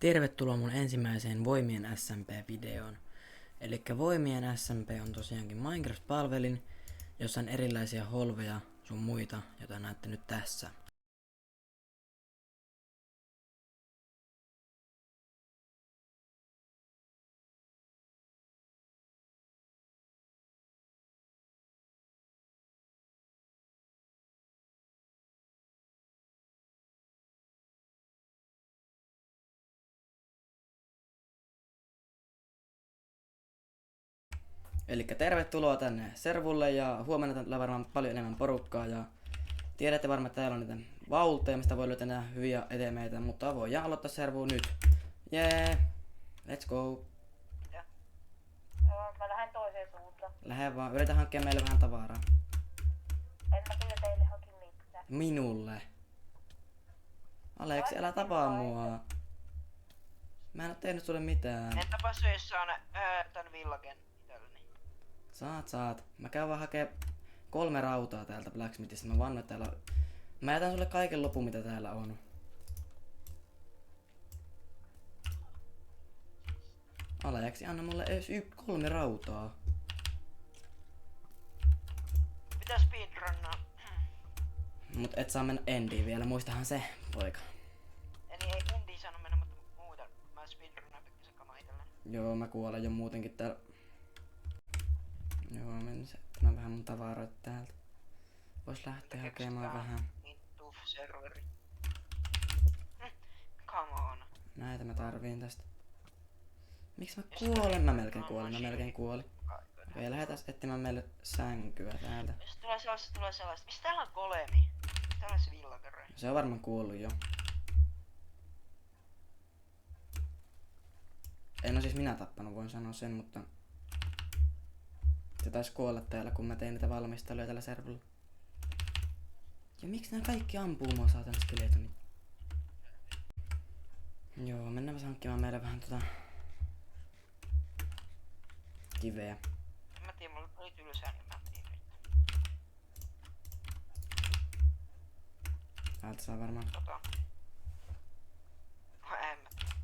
Tervetuloa mun ensimmäiseen Voimien SMP-videoon. Elikkä Voimien SMP on tosiaankin Minecraft-palvelin, jossa on erilaisia holveja sun muita, joita näette nyt tässä. Elikkä tervetuloa tänne servulle ja huomenna täällä varmaan paljon enemmän porukkaa ja tiedätte varmaan, että täällä on niitä vaulteja, mistä voi löytää hyviä etemeitä, mutta voidaan aloittaa servua nyt. Jee, let's go. Mä lähden toiseen suuntaan. Lähde vaan, yritä hankkia meille vähän tavaraa. En mä kyllä teille hankin mitään. Minulle. Aleksi, älä tapaa mua. Mä en oo tehnyt sulle mitään. Entäpä se, jos saan tän villagen itselleni? Saat. Mä käyn vaan hakee 3 rautaa täältä Blacksmithista. Mä vannoin täällä. Mä jätän sulle kaiken lopun mitä täällä on. Aleksi, anna mulle edes 3 rautaa. Mitä speedrunnaa? Mut et saa mennä endiin vielä, muistahan se, poika. Eli ei endiin saanut mennä, mutta muuta. Mä speedrunnaan pikkasen kamaa itselleni. Joo, mä kuolen jo muutenkin täällä. Joo, mennä mä vähän mun tavaroita täältä. Vois lähteä hakemaan vähän. Niin tuff serveri. Come on. Näitä mä tarviin tästä. Miksi mä kuolen? Mä melkein kuolin. Okei, lähdetään etsimään meille sänkyä täältä. Jos tulee sellaista. Mistä täällä on golemi? Täällä on se villagere. Se on varmaan kuollut jo. En oo siis minä tappanut, voin sanoa sen, mutta se taisi kuolla täällä, kun mä tein niitä valmisteluja tällä servulla. Ja miksi nää kaikki ampuu mua saatana skeletonit? Joo, mennään hankkimaan meille vähän kiveä. En mä tiedä, mulla oli tylsää, niin mä tiedän. Täältä saa varmaan. En mä tiedä.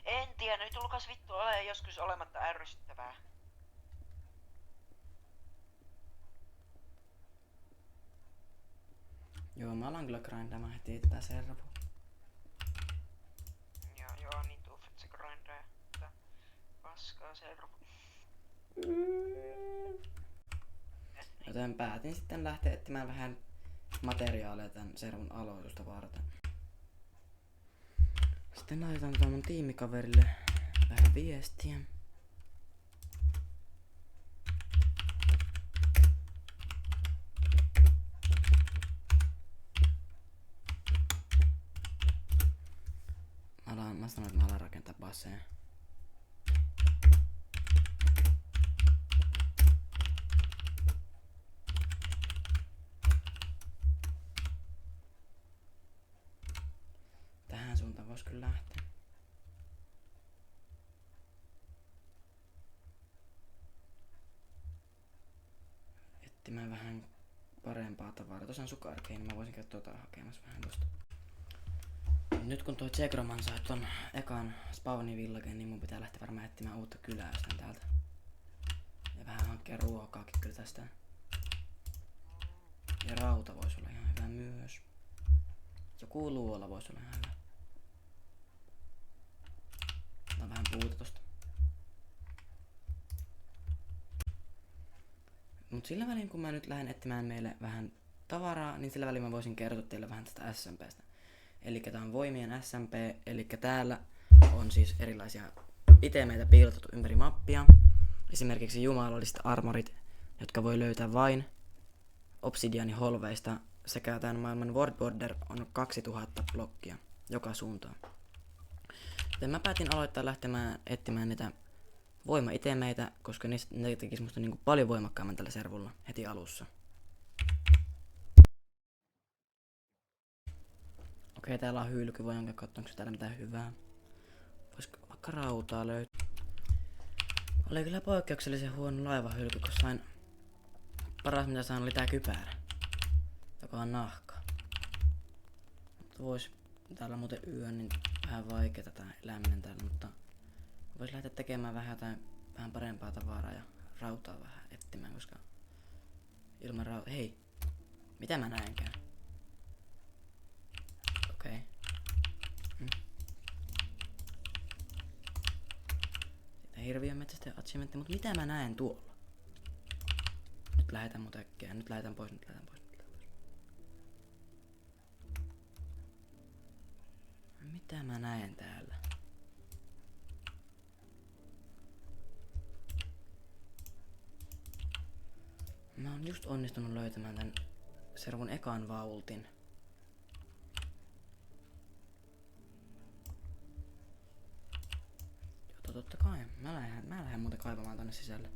En tiedä, nyt tulkas vittu ole joskus olematta ärsyttävää. Joo, mä alan kyllä grindaamaan heti tää servu. Joo, niin tuuf, et se grindaa. Paskaa servu. Joten päätin sitten lähteä etsimään vähän materiaaleja tän servun aloitusta varten. Sitten laitetaan tuon mun tiimikaverille vähän viestiä. Mä sanon, että mä alan rakentaa baseen. Tähän suuntaan vois kyllä lähteä. Etsimään vähän parempaa tavaraa. Tuossa on sukarkei, niin mä voisin käydä hakemassa vähän tosta. Nyt kun tuo Zegroman sai ton ekan spawnin villagen, niin mun pitää lähteä varmaan etsimään uutta kylää jostain täältä. Ja vähän hankkia ruokaakin kyllä tästä. Ja rauta voisi olla ihan hyvä myös. Joku luola voisi olla ihan hyvä. Otan vähän puuta tosta. Mut sillä välin kun mä nyt lähden etsimään meille vähän tavaraa, niin sillä välin mä voisin kertoa teille vähän tästä SMPstä. Elikkä tää on Voimien SMP, elikkä täällä on siis erilaisia itemeitä piilotettu ympäri mappia. Esimerkiksi jumalalliset armorit, jotka voi löytää vain obsidianiholveista, sekä tämän maailman world border on 2000 blokkia joka suuntaan. Joten mä päätin aloittaa lähtemään etsimään niitä voima-itemeitä, koska ne tekis musta niinku paljon voimakkaamman tällä servulla heti alussa. Okei, täällä on hylky, voin katsoa, onko täällä mitään hyvää. Voisiko vaikka rautaa löytää? Oli kyllä poikkeuksellisen huono laivahylky, kun sain... Paras mitä sain oli tää kypärä, joka on nahka. Mutta Täällä on muuten yö, niin vähän vaikeeta tää eläminen täällä, mutta vois lähteä tekemään vähän jotain vähän parempaa tavaraa ja rautaa vähän etsimään, koska ilman rautaa... Hei! Mitä mä näenkään? Okei. Sitten hirviön metsästä ja achievementti, mutta mitä mä näen tuolla? Nyt lähetän mut äkkiä, nyt lähetän pois. Mitä mä näen täällä? Mä oon just onnistunut löytämään tän servun ekan vaultin. Totta kai. Mä lähden muuten kaivamaan tonne sisälle.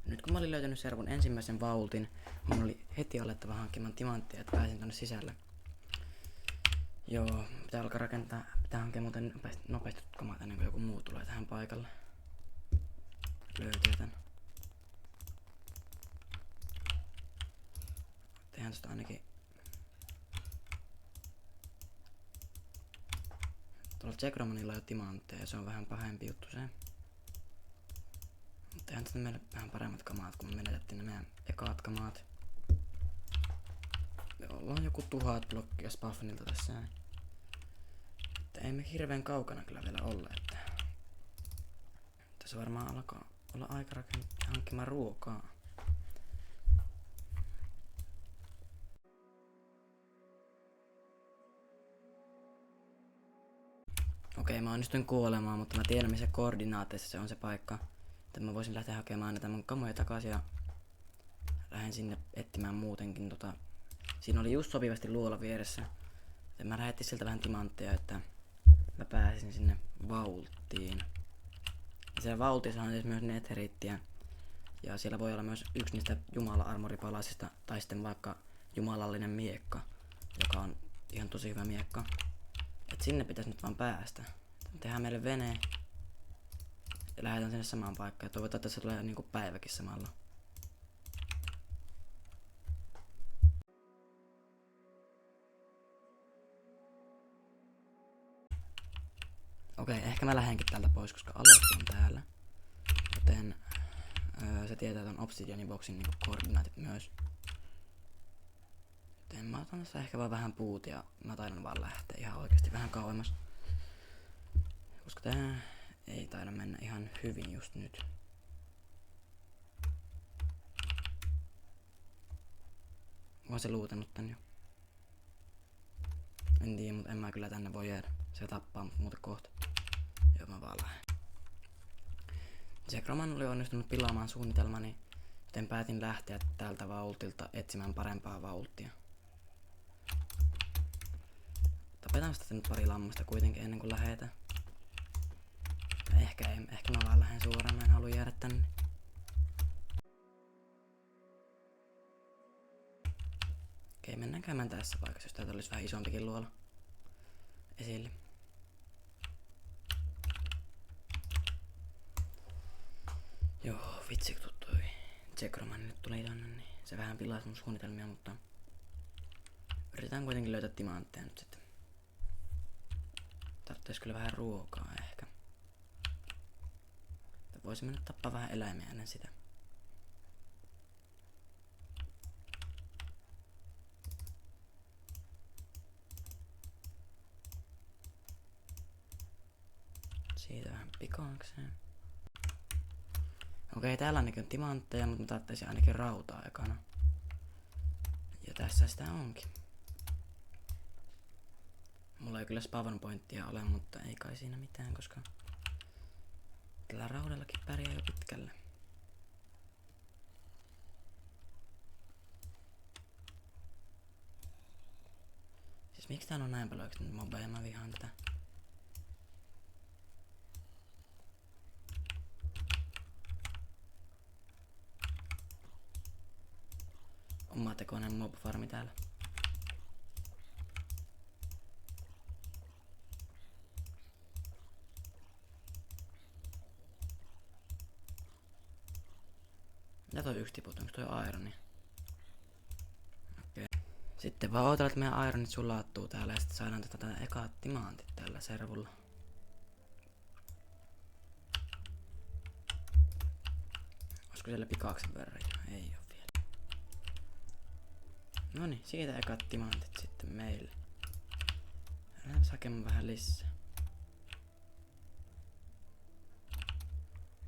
Nyt kun mä olin löytänyt servun ensimmäisen vaultin, mun oli heti alettava hankkimaan timanttia, että pääsin tonne sisälle. Joo, pitää alkaa rakentaa, pitää hankkia muuten nopeasti kamat ennen kuin joku muu tulee tähän paikalle. Löytyy tän. Tehdään tosta ainakin... Tuolla Zekromanilla on jo timantteja ja se on vähän pahempi juttu se. Mutta tehdään tästä meille vähän paremmat kamaat, kun me menetettiin ne meidän ekaat kamaat. Me ollaan joku 1000 blokkia Spafnilta tässä. Mutta ei me hirveen kaukana kyllä vielä olla, että... Tässä varmaan alkaa olla aika hankkimaan ruokaa. Okei, mä onnistuin kuolemaan, mutta mä tiedän missä koordinaateissa se on se paikka. Että mä voisin lähteä hakemaan näitä mun kamoja takaisin ja lähden sinne etsimään muutenkin Siinä oli just sopivasti luola vieressä. Ja mä lähettiin sieltä vähän timantteja, että mä pääsin sinne vaulttiin. Ja siellä vaultissa on siis myös netherittiä. Ja siellä voi olla myös yksi niistä jumala-armoripalasista tai sitten vaikka jumalallinen miekka, joka on ihan tosi hyvä miekka. Et sinne pitäisi nyt vaan päästä. Tehdään meille vene ja lähdetään sinne samaan paikkaan. Ja toivotaan, että se tulee niinku päiväkin samalla. Okei, ehkä mä lähdenkin täältä pois, koska Aleksi on täällä. Joten se tietää ton Obsidianin boxin niinku koordinaatit myös. Joten mä otan tässä ehkä vaan vähän puut ja mä taidan vaan lähteä ihan oikeesti vähän kauemmas. Koska tää ei taida mennä ihan hyvin just nyt. Oon se luutannut tän jo. En tiedä, mutta en mä kyllä tänne voi jäädä. Se tappaa mut muuten kohta. Joo, mä vaan lähden. Zekroman oli onnistunut pilaamaan suunnitelmani, joten päätin lähteä täältä vaultilta etsimään parempaa vaulttia. Tapetaan sitä nyt pari lammasta kuitenkin ennen kuin lähetään. Ehkä mä vaan lähden suoraan, mä en halua jäädä tänne. Okei, mennään käymään tässä paikassa, jos täältä olisi vähän isompikin luola esille. Joo, vitsi kun toi Zekroman nyt tuli tänne, niin se vähän pilaa mun suunnitelmia, mutta yritetään kuitenkin löytää timantteja nyt sitten. Tarvitsisi kyllä vähän ruokaa ehkä. Voisimme nyt tappaa vähän eläimiä ennen sitä. Siitä vähän pikaakseen. Okei, täällä on ainakin timantteja, mutta mä tarvitsisin ainakin rautaa ekana. Ja tässä sitä onkin. Mulla ei kyllä spawn pointtia ole, mutta ei kai siinä mitään, koska tällä raudallakin pärjää jo pitkälle. Siis miksi täällä on näin paljon nyt mobeja? Mä vihaan tätä. Omatekoinen mob-farmi täällä. Mitä yksi tiput. Onks toi ironi? Okei. Sitten vaan odotellaan, että meidän ironit sulaattuu täällä ja sitten saadaan tätä ekaa timantit tällä servulla. Olisiko siellä pikaaksen verran? Ei oo vielä. Noniin, siitä ekat timantit sitten meille. Lähdetään hakemaan vähän lisää.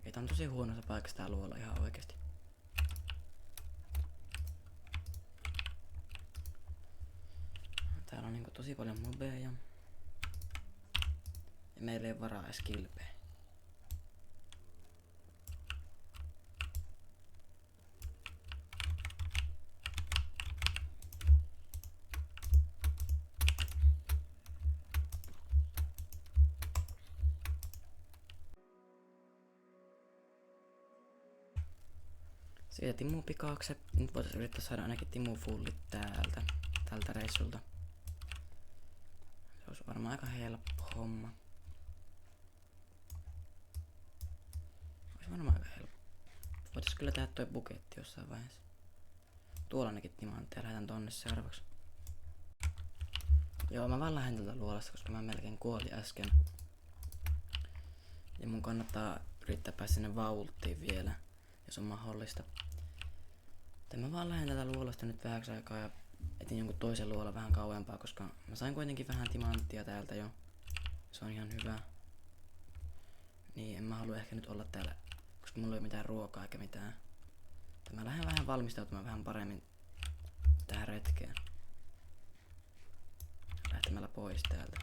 Ei, tää on tosi huonossa paikassa tää luola ihan oikeesti. Täällä on niinku tosi paljon mobeja. Ja meillä ei oo varaa edes kilpeä. Siitä Timu pikaukset. Nyt voitais yrittää saada ainakin Timu fullit tältä reissulta. Se olisi varmaan aika helppo homma. Olisi varmaan aika helppo. Voitais kyllä tehdä toi buketti jossain vaiheessa. Tuolla ainakin timantteja, lähdetään tonne seuraavaksi. Joo, mä vaan lähden tältä luolasta, koska mä melkein kuolin äsken. Ja mun kannattaa yrittää päästä sinne vaulttiin vielä, jos on mahdollista. Mä vaan lähden tätä luolasta nyt vähäksi aikaa ja etin jonkun toisen luola vähän kauempaa, koska mä sain kuitenkin vähän timanttia täältä jo. Se on ihan hyvä. Niin en mä halua ehkä nyt olla täällä, koska mulla ei ole mitään ruokaa eikä mitään. Mä lähden vähän valmistautumaan vähän paremmin tähän retkeen. Lähtemällä pois täältä.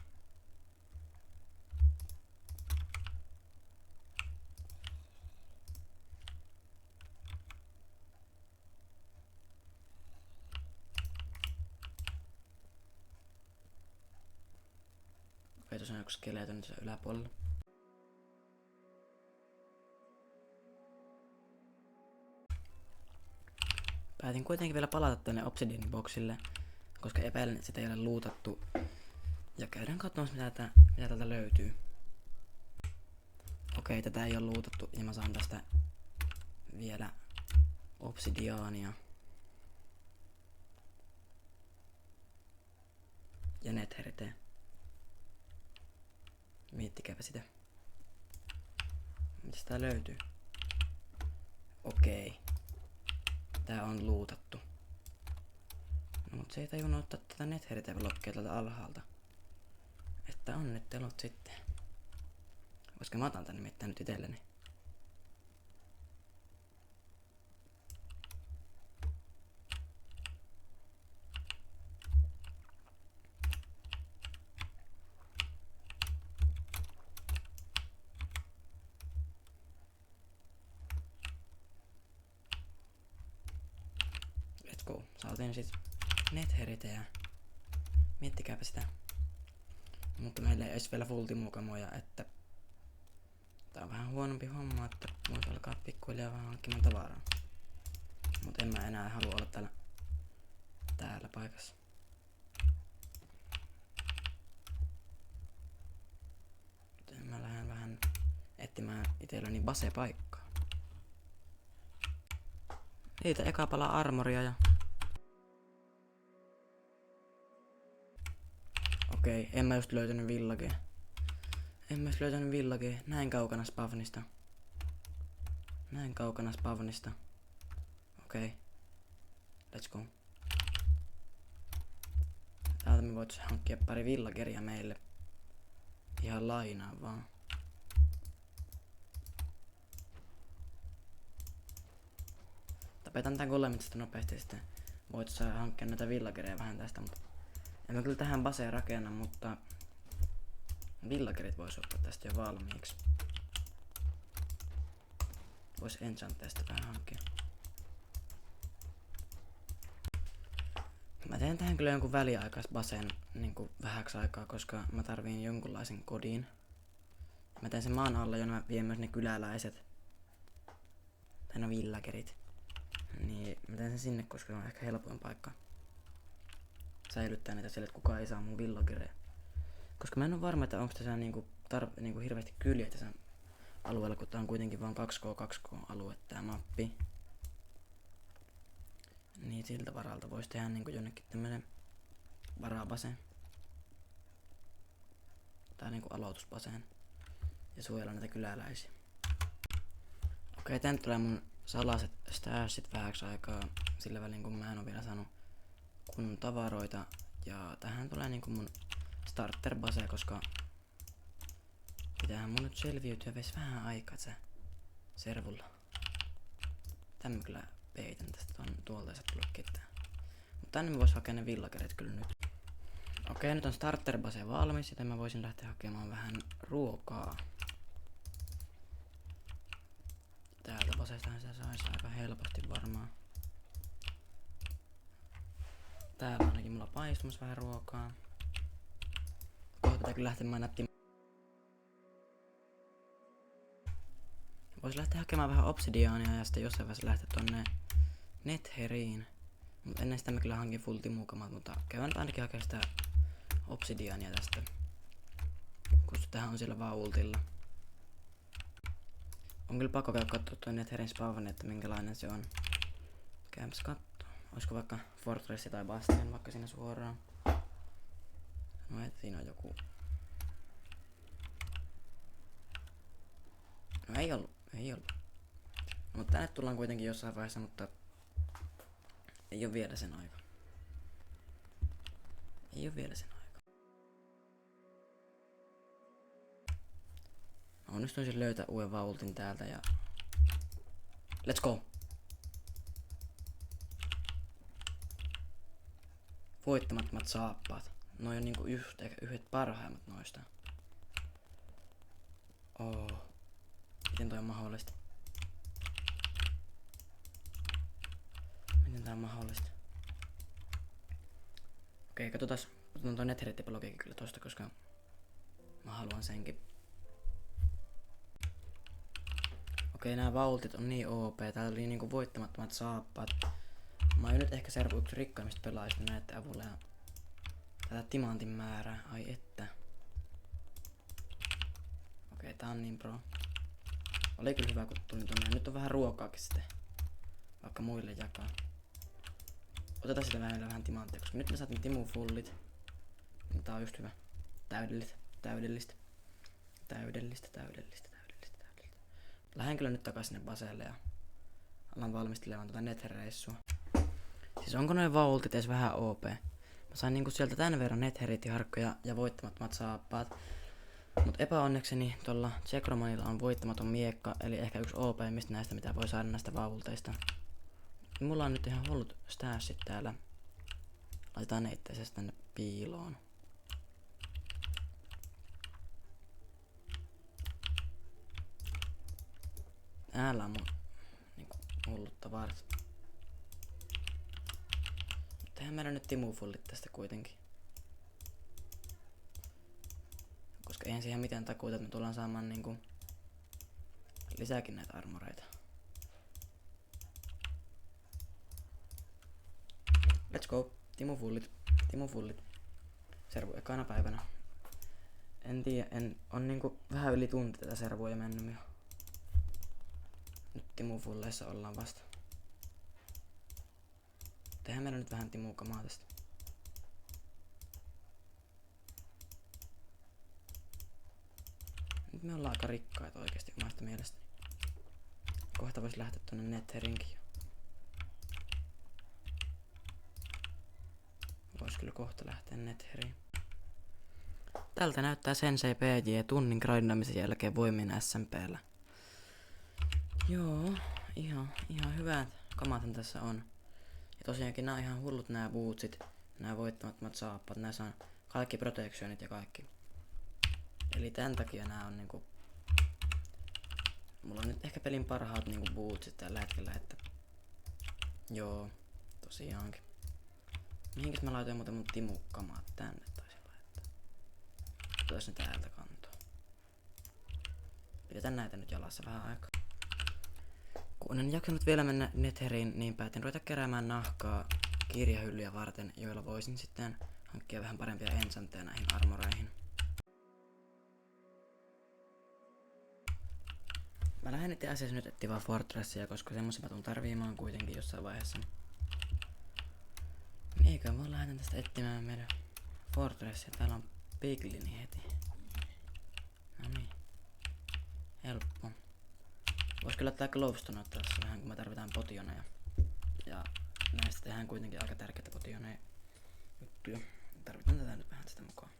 Okei, tuossa on joku skeleton tässä yläpuolella. Päätin kuitenkin vielä palata tänne Obsidian boxille, koska epäilen, että sitä ei ole lootattu. Ja käydään katsomassa mitä täältä löytyy. Okei, tätä ei ole lootattu ja mä saan tästä vielä obsidiaania. Ja netherite. Miettikääpä sitä. Mitä tää löytyy? Okei. Tää on lootattu. No, mut se ei tajunnut ottaa tätä netherite-blokkia tältä alhaalta. Että onnittelut sitten. Koska mä otan tän nimittäin nyt itselleni. Let's go. Saatiin sit netheriteä. Miettikääpä sitä. Mutta meillä ei edes vielä fultimukamoja, että tää on vähän huonompi homma, että voisi alkaa pikkuhiljaa vähän hankkimaan tavaraa. Mut en mä enää halua olla täällä paikassa. Joten mä lähden vähän etsimään itselleni base-paikkaa. Siitä eka pala armoria ja... Okei, en mä just löytänyt villagea. Näin kaukana spavnista. Okei. Let's go. Täältä me voitais hankkia pari villageria meille. Ihan lainaa vaan. Tapetan tän golemit sitten nopeasti sitten. Voit hankkia näitä villagereja vähän tästä, mutta en mä kyllä tähän baseen rakenna, mutta villagerit vois ottaa tästä jo valmiiksi. Vois enchantteesta vähän hankkia. Mä teen tähän kyllä jonkun väliaikais baseen niinku vähäksi aikaa, koska mä tarviin jonkunlaisen kodin. Mä teen sen maan alla, jonne mä vien myös ne kyläläiset. Tai no villagerit. Niin mä teen sen sinne, koska se on ehkä helpoin paikka säilyttää niitä siellä, että kukaan ei saa mun villagereja. Koska mä en oo varma, että onko tässä niinku hirveästi kyliä tässä alueella, kun tää on kuitenkin vaan 2K2K alue tää mappi. Niin siltä varalta voisi tehdä niinku jonnekin tämmönen varabaseen. Tai niinku aloituspaseen. Ja suojella näitä kyläläisiä. Okei, tän tulee mun salaset stashit vähäksi aikaa. Sillä välin kun mä en oo vielä saanut kunnon tavaroita. Ja tähän tulee niinku mun starter base, koska pitäähän mun nyt selviytyä veis vähän aikaa se servulla. Tän mä kyllä peitän tästä tuolta ei saa tulla ketään. Mut tänne mä vois hakea ne villakerit kyllä nyt. Okei, nyt on starter base valmis, joten mä voisin lähteä hakemaan vähän ruokaa. Täältä baseestahan se saisi aika helposti varmaan. Täällä ainakin mulla paistumassa vähän ruokaa. Kohta pitää kyllä lähteä näppimaan. Vois lähteä hakemaan vähän obsidiaania ja sitten jossain vaiheessa lähteä tonne Netheriin. Mut ennen sitä mä kyllä hankin full timukamat, mutta käydään nyt ainakin hakemaan sitä obsidiaania tästä. Kun tähän on siellä vaultilla. On kyllä pakko käydä kattoo toi Netherin spawni, että minkälainen se on. Käypäs kattoo. Oisko vaikka Fortressi tai Bastion vaikka siinä suoraan. No et siinä on joku. No ei ollut. No, mutta tänne tullaan kuitenkin jossain vaiheessa, mutta ei oo vielä sen aika. Mä onnistuisin löytää uuden vaultin täältä ja let's go! Voittamattomat saappaat. Noi on niinku yhdet parhaimmat noista. Miten toi on mahdollista? Miten tää on mahdollista? Okei, katsotaan. Otetaan toi Netherite-blogikin kyllä tosta, koska mä haluan senkin. Okei, nää vaultit on niin OP. Täällä oli niinku voittamattomat saappaat. Mä oon nyt ehkä servu yksi rikkaimmista pelaajista näette avulla ja tätä timantin määrää. Ai että. Okei, tää on niin pro. Oli kyllä hyvä kun tulin tonne. Nyt on vähän ruokaakin sitten. Vaikka muille jakaa. Otetaan sitä vähän timanttia, koska nyt me saatiin timufullit. Niin tää on just hyvä. Täydellistä. Lähden kyllä nyt takas sinne baseelle ja alan valmistelemaan tota Nether-reissua. Siis onko noin vaultit edes vähän OP? Mä sain niinku sieltä tän verran Netherite-harkkoja ja voittamattomat saappaat. Mut epäonnekseni tuolla Tsekromanilla on voittamaton miekka, eli ehkä yksi OP-mistä näistä mitä voi saada näistä vaulteista. Mulla on nyt ihan hullut stashit täällä. Laitetaan ne itse asiassa tänne piiloon. Täällä on mun niinku hullut tavarat. Tehdään meidän nyt timufullit tästä kuitenkin. Koska eihän siihen mitään takuuta, että me tullaan saamaan niinku lisääkin näitä armoreita. Let's go. Timufullit. Servu ekana päivänä. En tiedä, on niinku vähän yli tunti tätä servua jo mennyt jo. Nyt timufulleissa ollaan vasta. Tehdään meillä nyt vähän timukamaa tästä. Nyt me ollaan aika rikkaita oikeesti omasta mielestäni. Kohta vois lähteä tonne Netherinkin. Vois kyllä kohta lähteä Netheriin. Tältä näyttää Sensei PJ tunnin grindamisen jälkeen voimien SMP:llä. Joo, ihan hyvät kamathan tässä on. Ja tosiaankin nää on ihan hullut nää bootsit, nää voittamattomat saappaat, nää saa kaikki protectionit ja kaikki. Eli tän takia nää on niinku. Mulla on nyt ehkä pelin parhaat niinku bootsit tällä hetkellä, että. Joo, tosiaankin. Mihinkäs mä laitoin muuten mun timukkamaat tänne taisin laittaa. Otais ne täältä kantoa. Pidetään näitä nyt jalassa vähän aikaa. Kun en jaksanut vielä mennä Netheriin, niin päätin ruveta keräämään nahkaa kirjahyllyjä varten, joilla voisin sitten hankkia vähän parempia enchantteja näihin armoreihin. Mä lähden itse asiassa nyt etsimään Fortressia, koska semmosia mä tuun tarviimaan kuitenkin jossain vaiheessa. Eikö mä lähdetään tästä etsimään meidän Fortressia. Täällä on Piglini heti. No niin. Helppo. Vois kyllä ottaa Glowstone ottaa tässä vähän, kun me tarvitaan potioneja. Ja näistä tehdään kuitenkin aika tärkeitä potioneja juttuja. Tarvitaan tätä nyt vähän sitä mukaan.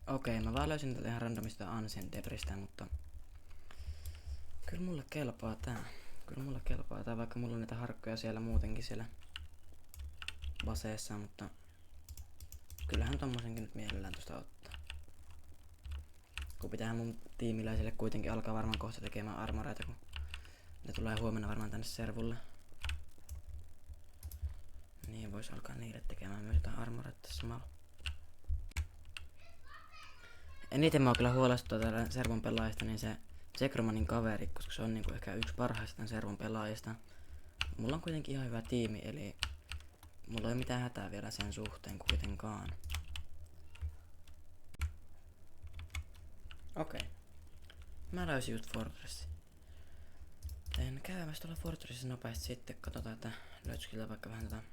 Okei, mä vaan löysin tätä ihan randomista Ancient Debristä, mutta kyllä mulle kelpaa tää. Kyllä mulle kelpaa tää, vaikka mulla on niitä harkkoja siellä muutenkin siellä baseessa, mutta kyllähän tommosenkin nyt mielellään tosta ottaa. Kun pitää mun tiimiläisille kuitenkin alkaa varmaan kohta tekemään armoreita, kun ne tulee huomenna varmaan tänne servulle. Niin vois alkaa niille tekemään myös jotain armoreita samalla. Eniten mua kyllä huolestuttaa täällä servon pelaajista, niin se Zekromanin kaveri, koska se on niinku ehkä yksi parhaista tämän servon pelaajista. Mulla on kuitenkin ihan hyvä tiimi, eli mulla ei ole mitään hätää vielä sen suhteen kuitenkaan. Okei. Mä löysin just Fortressin. Teen käymässä tuolla Fortressissa nopeasti sitten, katsotaan, että löytyisikö vaikka vähän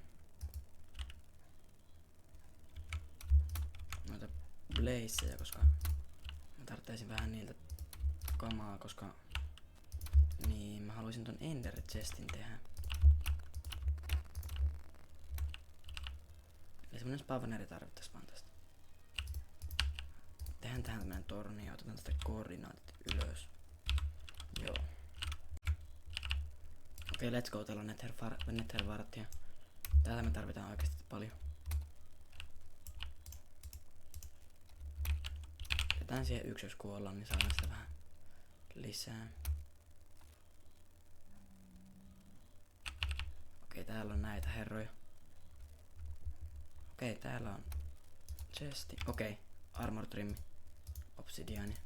noita blazeja, koska mä tarvitsisin vähän niiltä kamaa, koska niin mä haluaisin ton Ender Chestin tehdä. Eli semmonen spawneri tarvittais vaan tästä. Tehdään tähän tämmönen torni ja otetaan tästä koordinaatit ylös. Joo. Okei, let's go, täällä on Nethervartia. Täällä me tarvitaan oikeesti paljon. Jätään siihen yksi, jos kuollaan, niin saadaan sitä vähän lisää. Okei, täällä on näitä herroja. Okei, täällä on chesti. Okei, armor trimmi. Obsidiani.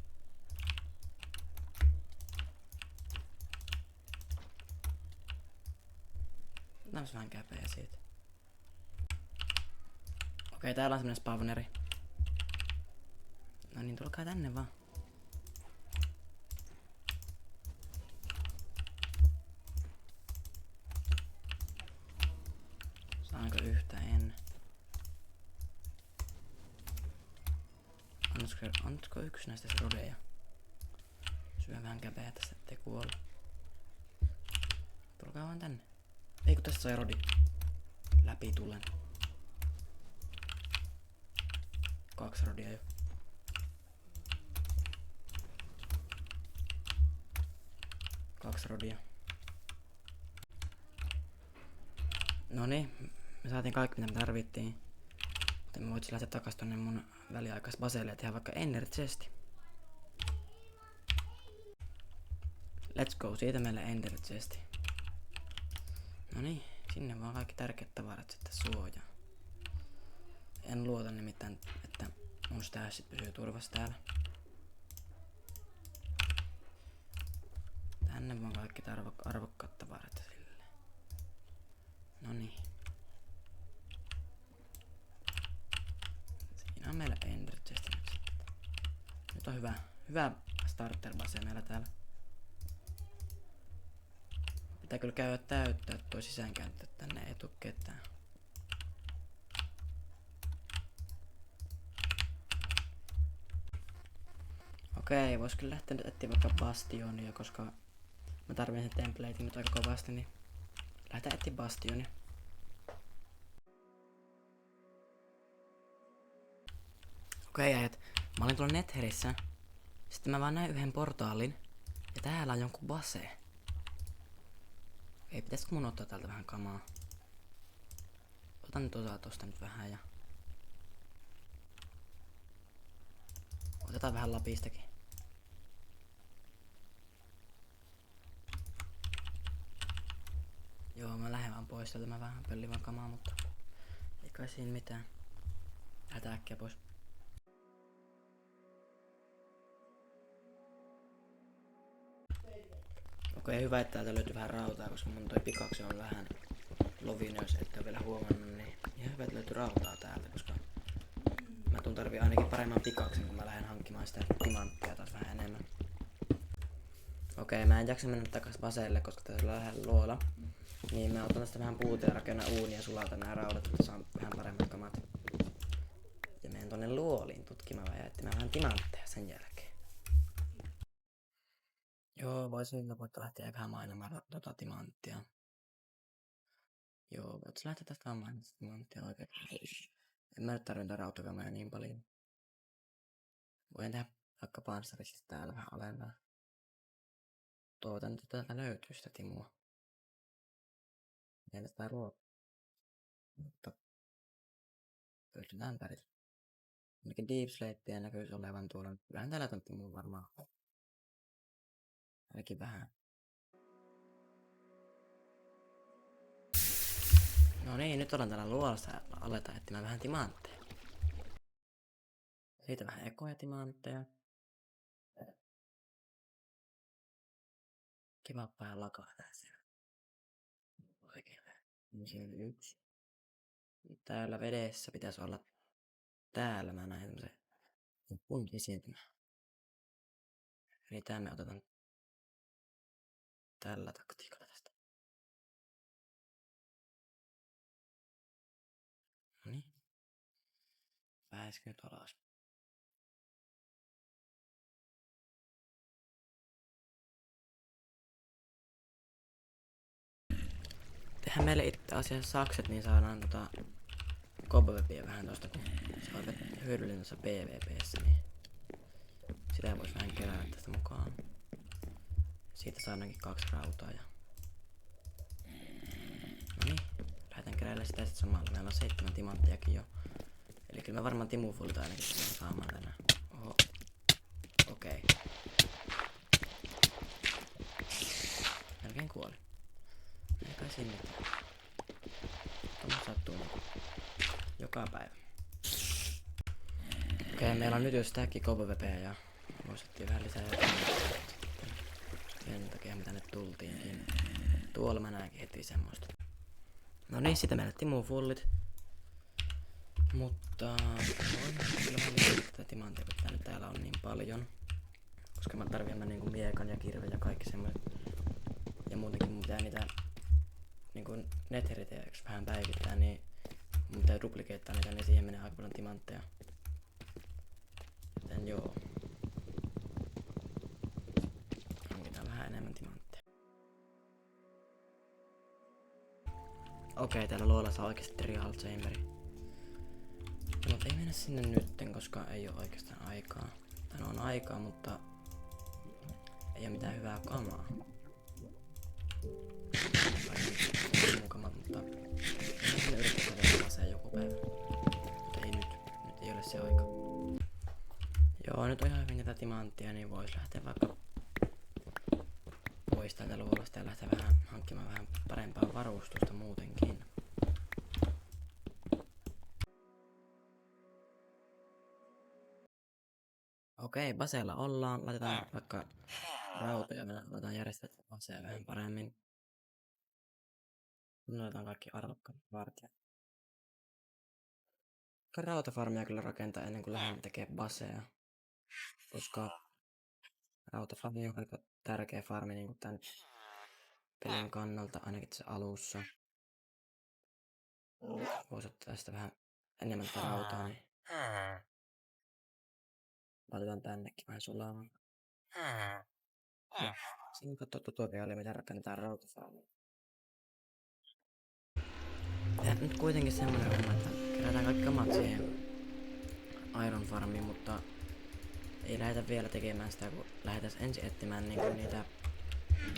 Otetaan vähän käpeä siitä. Okei, täällä on semmonen spawneri. No niin, tulkaa tänne vaan. Saanko yhtä? En. Annatko yksi näistä se rodeja? Syö vähän käpeä tässä, ettei kuolla. Tulkaa vaan tänne. Ei kun tästä sai rodi. Läpi tulen. 2 rodia jo. Kaksi rodia. Noniin, me saatiin kaikki mitä me tarvittiin. Mutta me voitais lähteä takas tonne mun väliaikais baseelle ja tehdä vaikka Ender Chesti. Let's go, siitä meille Ender Chesti. Noniin, sinne vaan kaikki tärkeät tavarat sitten suojaa. En luota nimittäin, että mun stashit pysyy turvassa täällä. Tänne vaan kaikki arvokkaat tavarat silleen. Noniin. Siinä on meillä Ender Chest nyt sitten. Nyt on hyvä starter base meillä täällä. Pitää kyllä käydä täyttää toi sisäänkäyntö, tänne ei tuu ketään. Okei, vois kyllä lähteä nyt etsiä vaikka Bastionia, koska mä tarvitsen sen templatein nyt aika kovasti, niin lähdetään etsiä Bastionia. Okei äijät, mä olin tuolla Netherissä. Sitten mä vaan näin yhden portaalin. Ja täällä on jonkun base. Ei, pitäisikö mun ottaa täältä vähän kamaa? Otan nyt tosta nyt vähän ja otetaan vähän lapistakin. Joo, mä lähden vaan pois täältä, mä vähän pöllin vaan kamaa, mutta ei kai siinä mitään. Lähdetään äkkiä pois. Okei, hyvä, että täältä löytyy vähän rautaa, koska mun toi pikaksi on vähän lovinen, jos ette ole vielä huomannut, niin ihan hyvä, että löytyy rautaa täältä, koska mä tuun tarvii ainakin paremman pikaksen, kun mä lähden hankkimaan sitä timanttia taas vähän enemmän. Okei, mä en jaksa mennä takas baseelle, koska tässä on lähellä luola. Niin mä otan tästä vähän puuta ja rakennan uunia ja sulatan nää raudat, että saan vähän paremmat kamat. Ja menen tonne luoliin tutkimaan ja etsimään vähän timantteja sen jälkeen. Joo, voisin lopulta lähteä vähän mainamaan timanttia. Joo, voit lähteä tästä vaan mainamaan timanttia oikein. En mä nyt tarvita rautakamoja niin paljon. Voin tehdä vaikka panssarisista täällä vähän alempaa. Toivotan, että täältä löytyy sitä timua. En sitä ruokaa. Mutta pystytään pärjätä. Ainakin Deep Slatea näkyisi olevan tuolla. Vähän täällä on timua varmaan. Ainakin vähän. No niin, nyt ollaan täällä luolassa ja aletaan etsimään vähän timantteja. Siitä vähän ekoja timantteja. Kiva vähän lakaa tässä. Oikein vähän. Niin siellä yksi. Täällä vedessä pitäisi olla. Täällä mä näin tämmösen puntisiintymän. Eli tää me otetaan tällä taktiikalla tästä. Noniin. Pääskö nyt alas? Tehdään meille itse asiassa sakset, niin saadaan cobwebia vähän tosta, kun se on hyödyllinen tuossa PvP:ssä, niin sitä vois vähän kerätä tästä mukaan. Siitä saadaankin 2 rautaa ja... Noniin, lähdetään keräillä sitä sit samalla. Meillä on 7 timanttiakin jo. Eli kyllä me varmaan timufulta ainakin tullaan saamaan tänään. Oho. Okei. Melkein kuoli. Ei kai siinä mitään. Tämä sattuu niinku joka päivä. Okei, meillä on nyt jo stacki cobwebia ja muistettiin vähän lisää jotain. Sen takia me tänne tultiinkin. Tuolla mä näenkin heti semmoista. No niin, sitten meillä timufullit. Mutta voin kyllä vähän tätä timanttia, kun täällä on niin paljon. Koska mä tarvitsen niinku miekan ja kirven ja kaikki semmoiset. Ja muutenkin mun pitää niitä niinku netheriteeksi vähän päivittää, niin mun pitää duplikeittaa niitä, niin siihen menee aika paljon timantteja. Joten joo. Hankitaan vähän enemmän timantteja. Okei, täällä luolassa on oikeesti Trial Chamberi. Mutta ei mennä sinne nytten, koska ei oo oikeastaan aikaa. Tai no on aikaa, mutta ei oo mitään hyvää kamaa. Mukamat, mutta sinne yritetään vielä aseen joku päivä. Mutta ei nyt. Nyt ei ole se aika. Joo, nyt on ihan hyvin tätä timanttia, niin vois lähteä vaikka pois täältä luolasta ja lähteä vähän hankkimaan vähän parempaa varustusta muutenkin. Okei, baseella ollaan. Laitetaan vaikka rautoja, me aletaan järjestää basea vähän paremmin. Me laitetaan kaikki arvokkaat vartijat. Rautafarmia kyllä rakentaa ennen kuin lähdemme tekemään basea. Koska rautafarmi on aika tärkeä farmi niin tän pelin kannalta, ainakin tässä alussa. Voisi ottaa tästä vähän enemmän tätä rautaa, niin laitetaan tännekin vähän sulaamaan. Ja siinä katsoo tutoriaalia, mitä rakennetaan rautafarmia. Ja nyt kuitenkin semmonen homma, että kerätään kaikki kamat siihen Iron Farmiin, mutta ei lähdetä vielä tekemään sitä, kun lähdetään ensin etsimään niinku niitä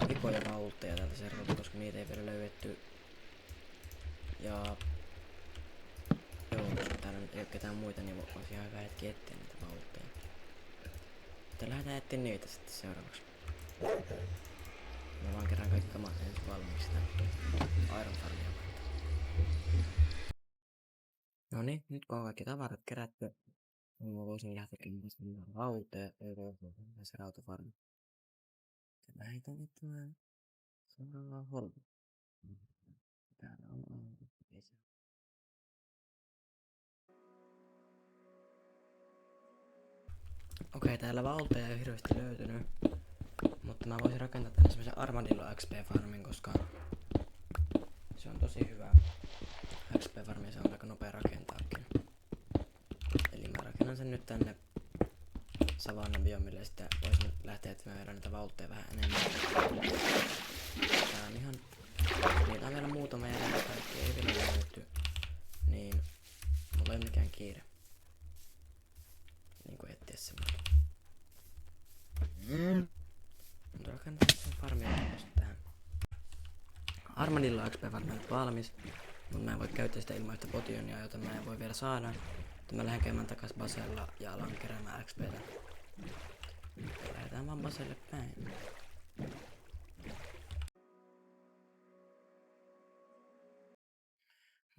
vikoja vaultteja tältä serverilta, koska niitä ei vielä löydetty. Ja joo, koska täällä nyt ei oo ketään muita, niin olisi ihan hyvä hetki etsiä niitä vaultteja. Mutta lähdetään etsiä niitä sitten seuraavaksi. Mä vaan kerään kaikki kamat ensin valmiiksi tänne Iron Farmia. Noniin, nyt kun on kaikki tavarat kerätty, niin mä voisin lähteä käymään rautea, se rautafarmi. Lähetän etsimään seuraavaa holmia. Täällä on auto. Ei se. Okei, täällä valteja ei hirveästi löytynyt. Mutta mä voisin rakentaa tänne semmosen Armadillo XP-farmin, koska se on tosi hyvä XP-farmi, se on aika nopea rakentaakin. Eli mä rakennan sen nyt tänne savannan biomille ja sitten voisin lähteä etsimään vielä niitä vaultteja vähän enemmän. Tää on ihan... Niitä on vielä muutama jäljellä, kaikki ei vielä löyty. Niin mulla ei mikään kiire. Niinku etsiä semmoista. Mutta rakentaa sen farmia tähän. Armadillo XP-farmi on nyt valmis. Mut mä en voi käyttää sitä ilmaista potionia, jota mä en voi vielä saada. Mutta mä lähden käymään takas Basella ja alan keräämään XPtä. Lähdetään vaan Baselle päin.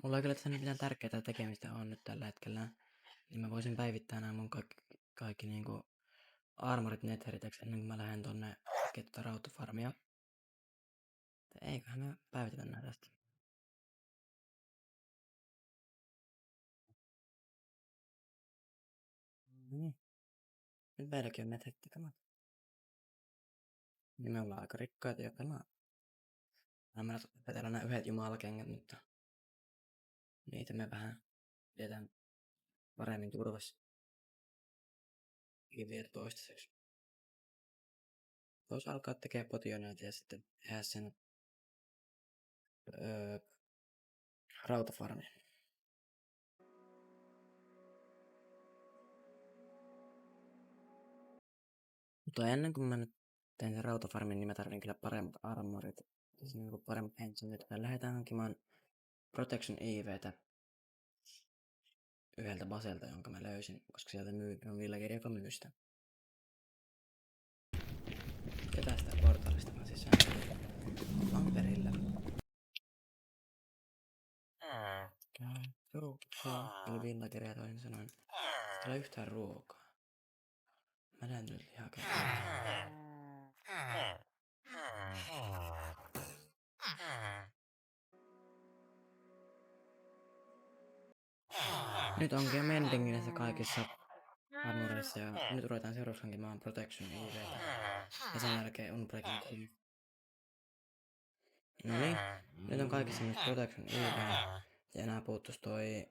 Mulla ei kyllä tässä nyt mitään tärkeää tekemistä on nyt tällä hetkellä. Niin mä voisin päivittää nämä mun kaikki niinku armorit netheriteksi ennen kuin mä lähden tonne tekemään rautafarmia. Eiköhän me päivitetä nää tästä. Niin. Nyt meilläkin on netheritekamot. Niin me ollaan aika rikkaita jo pelaa. Mä vetellä nää yhdet jumalakengät, mutta niitä me vähän pidetään paremmin turvassa. Vielä toistaiseksi. Vois alkaa tekee potioneita ja sitten tehdä sen rautafarmin. Mutta ennen kuin mä nyt teen sen rautafarmin, niin mä tarvin kyllä paremmat armorit. Siis niinku paremmat enchantit. Me lähdetään hankimaan Protection EVtä yhdeltä baselta, jonka mä löysin, koska sieltä on villager, joka myy sitä. Ja tästä portaalista mä sisään. Ollaan perillä. Eli villageria toisin sanoen. Täällä ei yhtään ruokaa. Mä näen nyt lihakeittoa. Nyt onkin jo mendingin näissä kaikissa armoreissa ja nyt ruvetaan seuraavaksi hankimaan Protection EVtä. Ja sen jälkeen Unbreaking 3. Noniin, nyt on kaikissa myös Protection EV. Ja enää puuttuis toi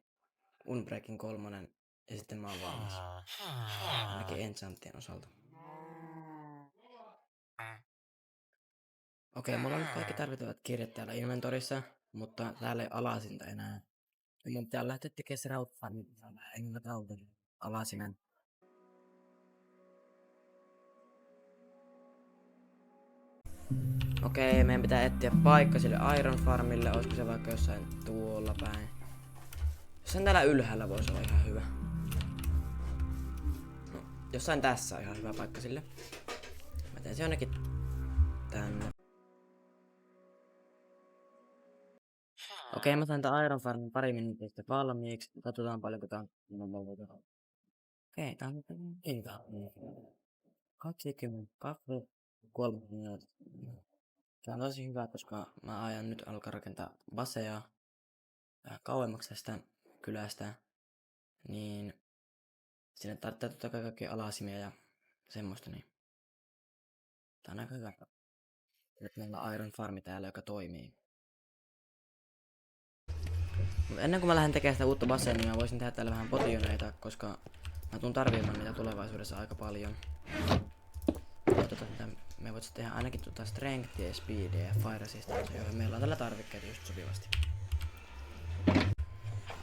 Unbreaking 3 ja sitten mä oon valmis. Ainakin enchantien osalta. Okei, mulla on nyt kaikki tarvittavat kirjat täällä inventorissa, mutta täällä ei alasinta enää. Mun pitää lähteä tekemään se rautafarmi, niin saa vähän enemmän rautaa alasimen. Okei, meidän pitää etsiä paikka sille Iron Farmille, olisiko se vaikka jossain tuolla päin. Jossain täällä ylhäällä voisi olla ihan hyvä. No, jossain tässä on ihan hyvä paikka sille. Mä teen se jonnekin tänne. Okei, mä sain tää Iron Farmin pari minuuttia valmiiksi. Katsotaan paljonko tää on. Okei, tää on 22, 3 minuuttia. Tää on tosi hyvä, koska mä aion nyt alkaa rakentaa baseja vähän kauemmaksi tästä kylästä. Niin sinne tarvitsee totta kai kaikki alasimia ja semmoista, niin tää on aika hyvä. Nyt meillä on Iron Farmi täällä, joka toimii. Mut ennen kuin mä lähden tekemään sitä uutta basea, niin mä voisin tehdä täällä vähän potioneita, koska mä tuun tarvitsemaan niitä tulevaisuudessa aika paljon. Ja me voitais tehdä ainakin strengthia, speedia ja fire resistance, joihin meillä on tällä tarvikkeita just sopivasti.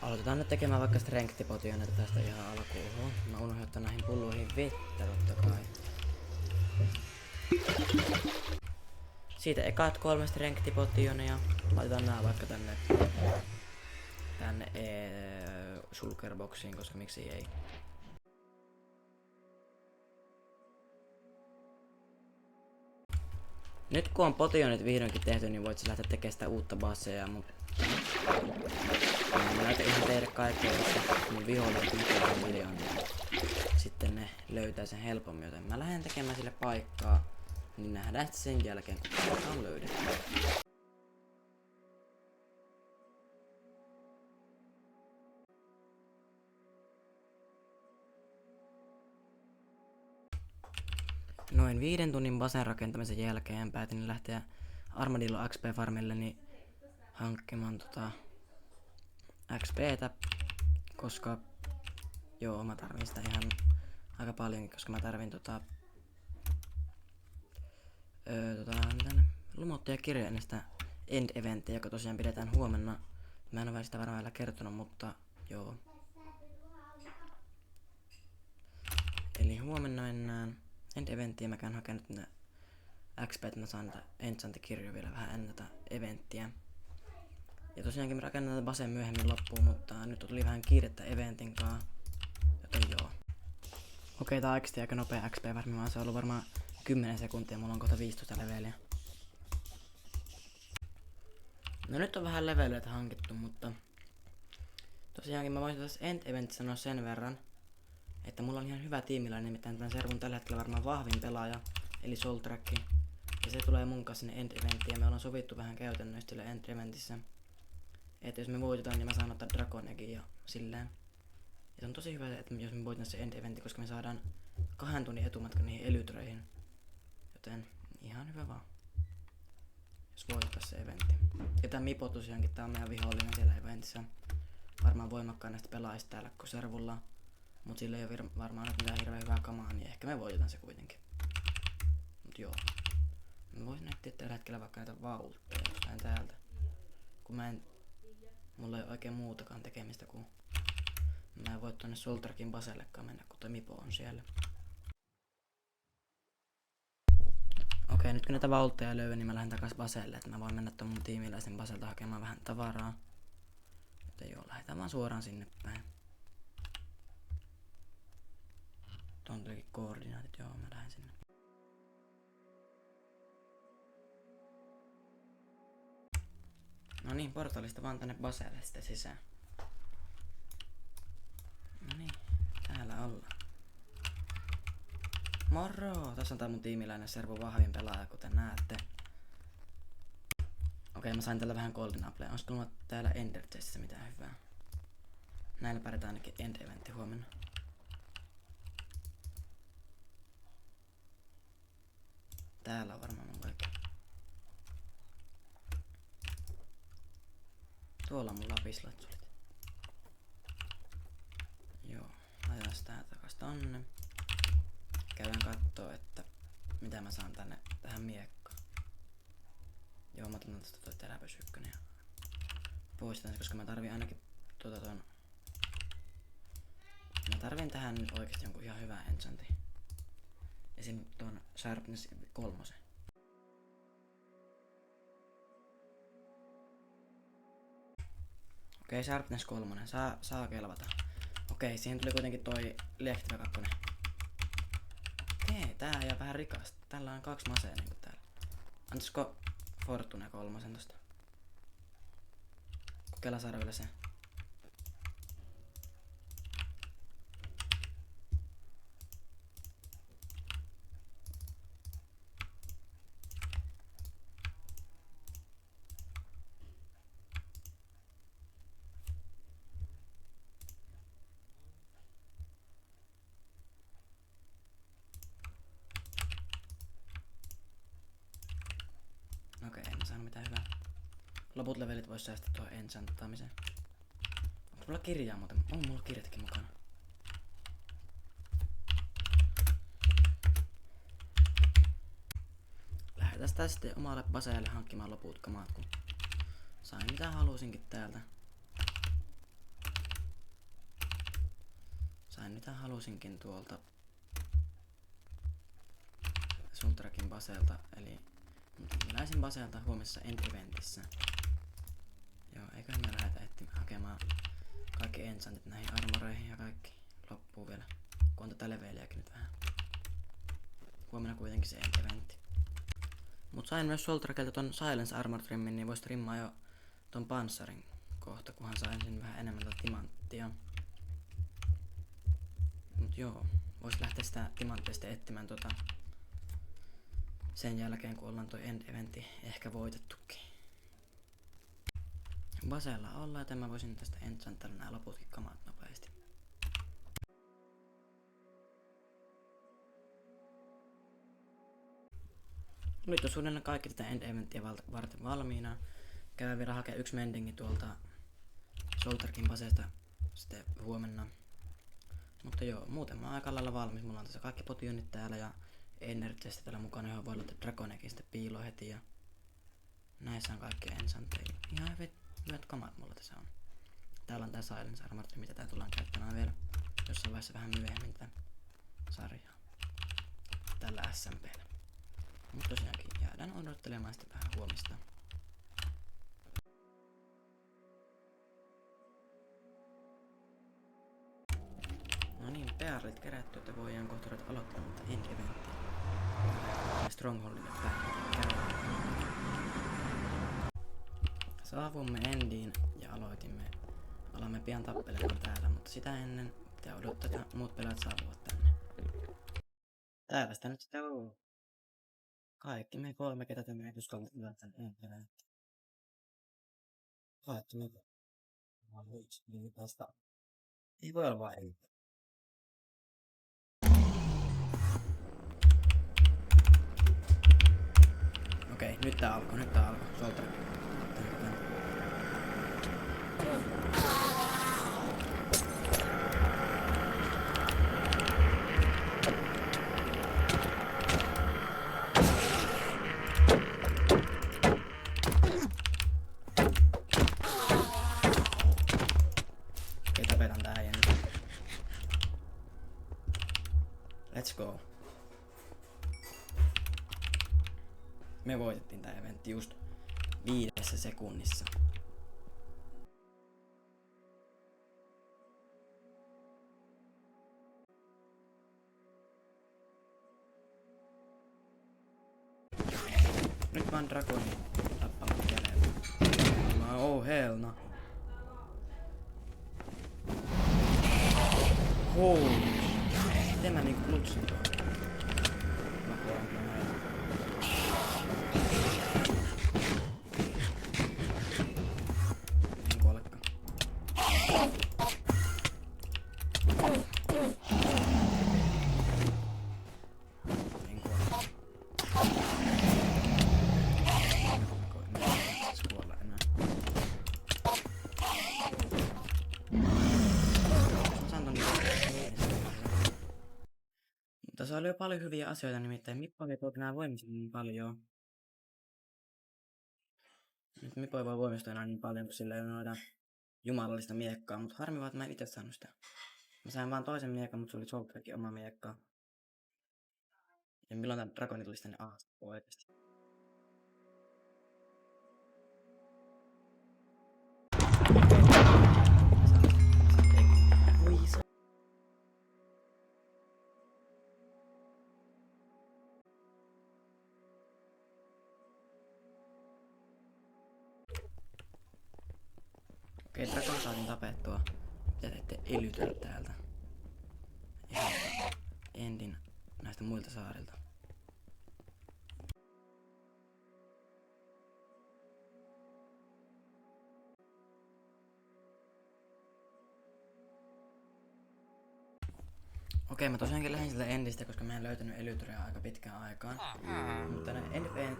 Aloitetaan nyt tekemään vaikka strength-potioneita tästä ihan alkuun. Mä unohdin ottaa näihin pulloihin vettä totta kai. Siitä ekat 3 strength-potioneja. Laitetaan nää vaikka tänne shulkerboxiin, koska miksi ei. Nyt kun on potionit vihdoinkin tehty, niin voit lähteä tekemään sitä uutta basea, mutta mä näytän ihan teille kaikkea, koska mun vihollinen pitää miljoonaa. Sitten ne löytää sen helpommin, joten mä lähden tekemään sille paikkaa, niin nähdään sen jälkeen, kun paikka on löydetty. No noin 5 tunnin basen rakentamisen jälkeen päätin lähteä Armadillo XP-farmilleni hankkimaan XPtä, koska joo, mä tarvin sitä ihan aika paljonkin, koska mä tarvin lumottuja kirjoja näistä end-eventtiä, joka tosiaan pidetään huomenna. Mä en ole sitä varmaan vielä kertonut, mutta joo. Eli huomenna mennään end-eventtiin. Mä käyn hakemaan nyt XP, että mä saan näitä enchant-kirjoja vielä vähän ennen tätä eventtiä. Ja tosiaankin me rakennetaan tätä basen myöhemmin loppuun, mutta nyt tuli vähän kiirettä eventin kanssa. Joten joo. Okei, tää on aika nopea XP varmaan. Se on ollut varmaan 10 sekuntia. Mulla on kohta 15 leveliä. No nyt on vähän leveleitä hankittu, mutta tosiaankin mä voisin tässä end-eventissä sanoa sen verran, että mulla on ihan hyvä tiimiläinen, nimittäin tämän servun tällä hetkellä varmaan vahvin pelaaja, eli Soltrack. Ja se tulee mun kanssa sinne end-eventtiin ja me ollaan sovittu vähän käytännöistä sille end-eventissä. Että jos me voitetaan, niin mä saan ottaa Dragonekin ja silleen. Ja se on tosi hyvä, että jos me voitetaan se end-eventti, koska me saadaan 2 tunnin etumatka niihin elytröihin. Joten ihan hyvä vaan. Jos voittaa se eventti. Ja tää Mipo tosiaankin, tää on meidän vihollinen siellä eventissä. Varmaan voimakkaan näistä pelaajista täällä koko servulla. Mut sillä ei oo varmaan nyt mitään hirveän hyvää kamaa, niin ehkä me voitetaan se kuitenkin. Mut joo. Mä voisin etsiä tällä hetkellä vaikka näitä vaultteja jostain täältä. Kun mulla ei oo oikein muutakaan tekemistä kuin mä en voi tonne Soltrakin basellekaan mennä, kun toi Mipo on siellä. Okei, nyt kun näitä vaultteja löydän, niin mä lähden takas baselle, että mä voin mennä ton mun tiimiläisen baselta hakemaan vähän tavaraa. Joten joo, lähdetään vaan suoraan sinne päin. Tuon tulikin koordinaatit, joo, mä lähden sinne. No niin, portaalista vaan tänne baselle sitten sisään. No niin, täällä ollaan. Moro! Tässä on tää mun tiimiläinen servun vahvin pelaaja, kuten näette. Okei, mä sain tällä vähän golden applea. Onko mulla täällä Ender Chestissä mitään hyvää? Näillä pärjätään ainakin end-eventti huomenna. Täällä on varmaan mun kaikki. Tuolla on mun lapislatsulit. Joo, laitetaan tää takas tonne. Käydään kattoo, että mitä mä saan tähän miekkaan. Joo, mä otan tästä toi teräpös 1 ja poistetaan se, koska mä tarviin ainakin mä tarviin tähän nyt oikeesti jonkun ihan hyvää enchantin. Esim. Tuon Sharpness 3. Okei, Sharpness 3. Saa kelvata. Okei, siihen tuli kuitenkin toi Lehtivä 2. Okei, tää jää vähän rikasta. Tällä on 2 masea niinku täällä. Antaisiko Fortune 3 tosta? Kokeillaan saada vielä se. Okei, en mä saanut mitään hyvää. Loput levelit vois säästää tuohon enchantaamiseen. Onko mulla kirjaa muuten? On mulla kirjatkin mukana. Lähdetään sitä sitten omalle baseelle hankkimaan loput kamaat, kun sain mitä halusinkin täältä. Sain mitä halusinkin tuolta Sultrakin baseelta, eli tiimiläisen baseelta huomisessa end-eventissä. Joo, eiköhän me lähdetä hakemaan kaikki enchantit näihin armoreihin ja kaikki loppuu vielä. Kun on tätä leveliäkin nyt vähän. Huomenna kuitenkin se end-eventti. Mut sain myös Soltrakelta ton Silence Armor Trimmin, niin vois trimmaa jo ton panssarin kohta, kunhan sain sen vähän enemmän tätä timanttia. Mut joo, vois lähteä sitä timanttia sitten etsimään sen jälkeen, kun ollaan toi end-eventti ehkä voitettukin. Basella ollaan, joten mä voisin tästä enchantella nää loputkin kamat nopeasti. Nyt on suunnilleen kaikki tätä end eventtiä varten valmiina. Käydään vielä hakea yksi mendingi tuolta Solterkin baseesta sitten huomenna. Mutta joo, muuten mä oon aika lailla valmis. Mulla on tässä kaikki potionit täällä ja Energy-testi täällä mukana, johon voi laittaa Dragonekin sitten piiloon heti. Ja näissä on kaikki ensanteja. Ihan hyvät kamat mulla tässä on. Täällä on tää Silence Armor, mitä tää tullaan käyttämään vielä jossain vaiheessa vähän myöhemmin tätä sarjaa. Tällä SMP:llä. Mutta tosiaankin jäädään odottelemaan sitten vähän huomista. No niin, pearlit kerätty, että voidaan kohta ruveta aloittamaan tätä end eventtiä. Strongholdille päin. Saavumme endiin ja alamme pian tappelemaan täällä, mutta sitä ennen pitää odottaa, että muut pelaat saapuvat tänne. Täällä sitä nyt sitä on. Kaikki me 3, ketä tämä eduskunta tänne enemmän. Kaikki me. Ei voi olla vain. Okei, nyt tää alkoi. Solter. Okei, tapetan tää äijä nyt. Let's go. Me voitettiin tää eventti just 5 sekunnissa. Nyt vaan Dragoni tappamaan kädellä. Oh hell no. Holy. Miten mä niinku klutsin tuohon? Mä kuolen kyllä näin. En kuolekaan. En kuole. Kuolla enää. Mä saan ton tässä oli jo paljon hyviä asioita, nimittäin Mippo ei tuota enää voimistua niin paljon. Nyt Mippo ei voi voimistua enää niin paljon, kun sillä ei ole noita jumalallista miekkaa, mutta harmi vaan, että mä en itse saanut sitä. Mä sain vaan toisen miekan, mutta se oli Soltrekin oma miekkaa. Ja milloin tää Dragoni tulisi tänne oikeesti? Oi se. Okei, Dragon saatiin tapettua. Mitä teette elytellä täältä? Ihan endin näistä muilta saarilta. Okei, mä tosiaankin lähdin siltä endistä, koska mä en löytänyt elytyriä aika pitkään aikaan. Mutta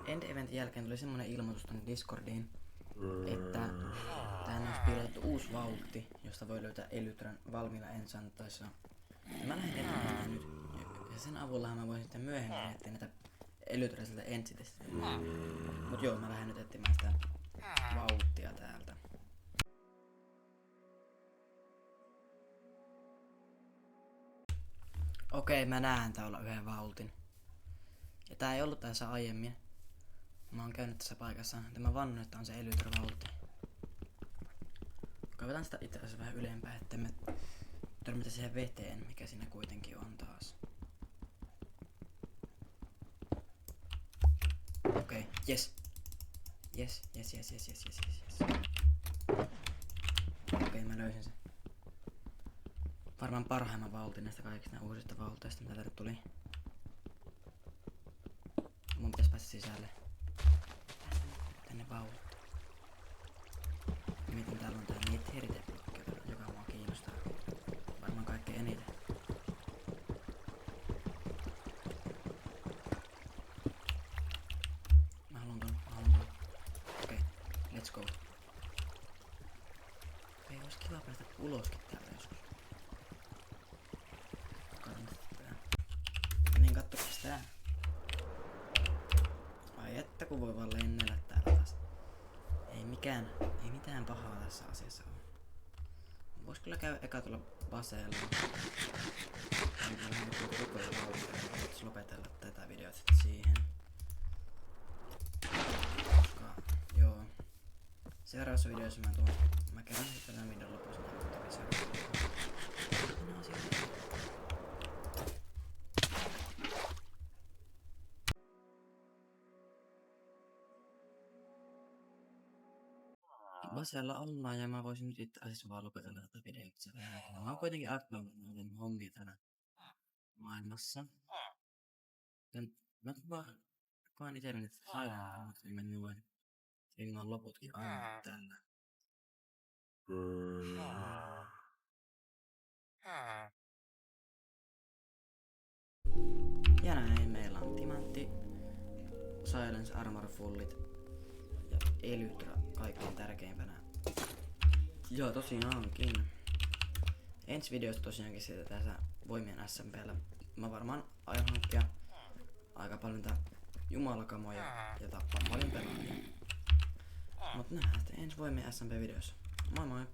end-eventin jälkeen tuli semmonen ilmoitus tonne Discordiin, että tänne on piilotettu uusi vauhti, josta voi löytää elytyrän valmiilla ensantoissa. Ja mä lähdin etsimään nyt, ja sen avullahan mä voisin sitten myöhemmin etsiä näitä elytyrä sieltä ensitistä. Mut joo, mä lähden nyt etsimään sitä vauhtia täältä. Okei, mä näen täällä yhden vauhtin. Ja tää ei ollut tässä aiemmin. Mä oon käynyt tässä paikassa, ja mä vannon, että on se elytyrä-vauhti. Kaivetaan sitä itse asiassa vähän ylempää, ettei me törmätä siihen veteen, mikä siinä kuitenkin on taas. Okei, jes. Jes. Okei, mä löysin sen. Varmaan parhaimman vauhtin näistä kaikista uusista vauhteista, mitä täältä tuli. Mun pitäis päästä sisälle. Tänne vauhtiin. Miten täällä on tää niitä heriteblokki, joka mua kiinnostaa. Varmaan kaikkein eniten. go. Ei olisi kiva päästä uloskin täältä joskus. Katson tätä. No niin, kattokas tää. Ai että kun voi vaan lennellä täällä taas. Ei mitään pahaa tässä asiassa ole. Vois kyllä käydä eka tulla baseella. Koko ajan lopetella tätä videota sitten siihen. Koska, joo. Seuraavassa videossa mä kerron sitten tämän videon lopussa. Basella ollaan ja mä voisin nyt itse asiassa vaan lopetella tätä videota. Mä oon kuitenkin aktiivinen noiden hommia tänä maailmassa. Mä vaan itselleni sairaan, niin mä voin ilman loputkin aina tällä. Ja näin meillä on timantti, silence armor fullit ja elytra kaikkein tärkeimpänä. Joo, tosiaankin. Ensi videosta tosiaankin siitä tässä voimien SMP:llä. Mä varmaan aion hankkia aika paljon tää jumalakamoja ja tappaa paljon pelaajia. Mut nähdään sitten ensi voimien SMP videossa. Moi moi!